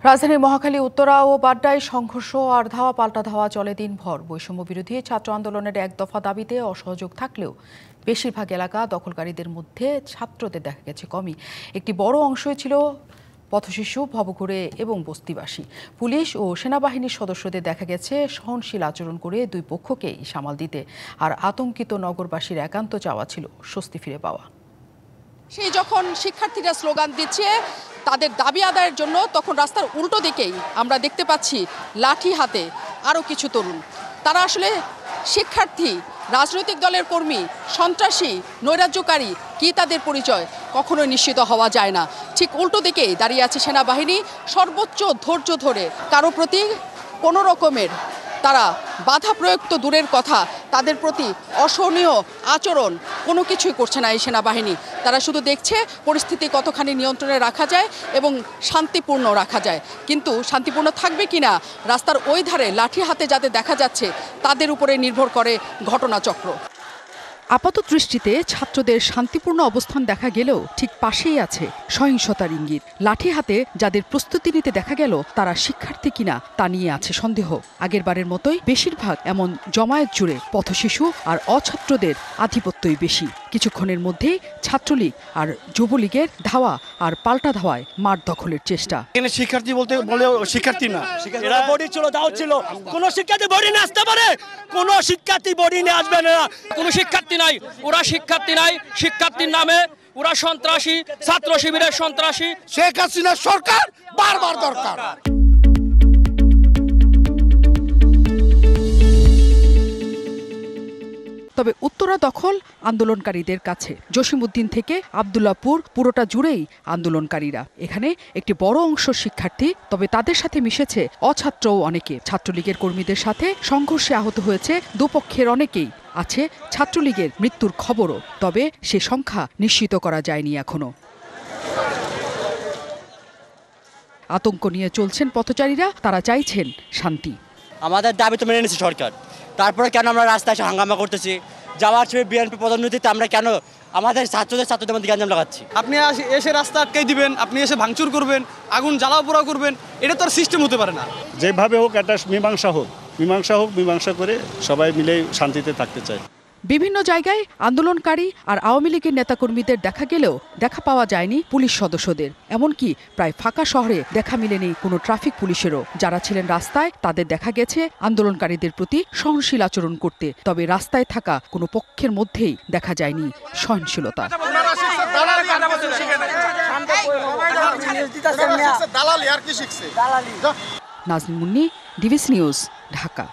রাজধানীর মহাখালী, উত্তরা ও বাড্ডায় সংঘর্ষ আর ধাওয়া পাল্টা ধাওয়া চলে দিনভর। বৈষম্য বিরোধী ছাত্র আন্দোলনের এক দফা দাবিতে অসহযোগ থাকলেও বেশিরভাগ এলাকা দখলকারীদের মধ্যে ছাত্রদের দেখা গেছে কমই। একটি বড় অংশই ছিল পথশিশু, ভবঘুরে এবং বস্তিবাসী। পুলিশ ও সেনাবাহিনীর সদস্যদের দেখা গেছে সহনশীল আচরণ করে দুই পক্ষকেই সামাল দিতে। আর আতঙ্কিত নগরবাসীর একান্ত চাওয়া ছিল স্বস্তি ফিরে পাওয়া। সেই যখন শিক্ষার্থীরা স্লোগান দিচ্ছে তাদের দাবি আদায়ের জন্য, তখন রাস্তার উল্টো দিকেই আমরা দেখতে পাচ্ছি লাঠি হাতে আরও কিছু তরুণ। তারা আসলে শিক্ষার্থী, রাজনৈতিক দলের কর্মী, সন্ত্রাসী, নৈরাজ্যকারী কি তাদের পরিচয় কখনোই নিশ্চিত হওয়া যায় না। ঠিক উল্টো দিকেই দাঁড়িয়ে আছে সেনাবাহিনী, সর্বোচ্চ ধৈর্য ধরে কারো প্রতি কোনো রকমের তারা বাধা প্রয়োগ তো দূরের কথা, তাদের প্রতি অসহনীয় আচরণ কোনো কিছুই করছে না এই সেনাবাহিনী। তারা শুধু দেখছে পরিস্থিতি কতখানি নিয়ন্ত্রণে রাখা যায় এবং শান্তিপূর্ণ রাখা যায়। কিন্তু শান্তিপূর্ণ থাকবে কিনা, রাস্তার ওই ধারে লাঠি হাতে যাদের দেখা যাচ্ছে তাদের উপরে নির্ভর করে ঘটনাচক্র। আপাত দৃষ্টিতে ছাত্রদের শান্তিপূর্ণ অবস্থান দেখা গেলেও ঠিক পাশেই আছে সহিংসতার ইঙ্গিত। লাঠি হাতে যাদের প্রস্তুতি নিতে দেখা গেল তারা শিক্ষার্থী কিনা তা নিয়ে আছে সন্দেহ। আগেরবারের মতোই বেশিরভাগ এমন জমায়েত জুড়ে পথশিশু আর অছাত্রদের আধিপত্যই বেশি। কিছুক্ষণের মধ্যেই ছাত্রলীগ আর যুবলীগের ধাওয়া আর পাল্টা ধাওয়ায় মাঠ দখলের চেষ্টা। এখানে শিক্ষার্থী বলতে বলে শিক্ষার্থী না, এরা বডি ছিল, দাও ছিল। কোন শিক্ষার্থী বডি নিয়ে আসতে পারে? কোন শিক্ষার্থী বডি নিয়ে আসবে না। কোন শিক্ষার্থী নাই, ওরা শিক্ষার্থী নাই। শিক্ষার্থীর নামে ওরা সন্ত্রাসী, ছাত্র শিবিরের সন্ত্রাসী। শেখ হাসিনার সরকার বারবার দরকার। তবে উত্তরা দখল আন্দোলনকারীদের কাছে। জসিমউদ্দিন থেকে আব্দুল্লাহপুর পুরোটা জুড়েই আন্দোলনকারীরা। এখানে একটি বড় অংশ শিক্ষার্থী, তবে তাদের সাথে মিশেছে অছাত্রও অনেকে। ছাত্রলীগের কর্মীদের সাথে সংঘর্ষে আহত হয়েছে দুপক্ষের অনেকেই। আছে ছাত্রলীগের মৃত্যুর খবরও, তবে সে সংখ্যা নিশ্চিত করা যায়নি এখনো। আতঙ্ক নিয়ে চলছেন পথচারীরা, তারা চাইছেন শান্তি। আমাদের দাবি তো মেনে নিচ্ছে সরকার, তারপরে কেন আমরা রাস্তায় এসে হাঙ্গামা করতেছি? যাওয়ার সময় বিএনপি পদোন্নতিতে আমরা কেন আমাদের ছাত্রদের মধ্যে গ্যাঞ্জাম লাগাচ্ছি? আপনি এসে রাস্তা আটকাই দিবেন, আপনি এসে ভাঙচুর করবেন, আগুন জ্বালাও পোড়াও করবেন, এটা তো আর সিস্টেম হতে পারে না। যেভাবে হোক একটা মীমাংসা করে সবাই মিলে শান্তিতে থাকতে চায়। বিভিন্ন জায়গায় আন্দোলনকারী আর আওয়ামী লীগের নেতাকর্মীদের দেখা গেলেও দেখা পাওয়া যায়নি পুলিশ সদস্যদের। এমনকি প্রায় ফাঁকা শহরে দেখা মিলেনি কোনো ট্রাফিক পুলিশেরও। যারা ছিলেন রাস্তায় তাদের দেখা গেছে আন্দোলনকারীদের প্রতি সহনশীল আচরণ করতে, তবে রাস্তায় থাকা কোনো পক্ষের মধ্যেই দেখা যায়নি সহনশীলতা। Nazneen Munni, DBC news, Dhaka.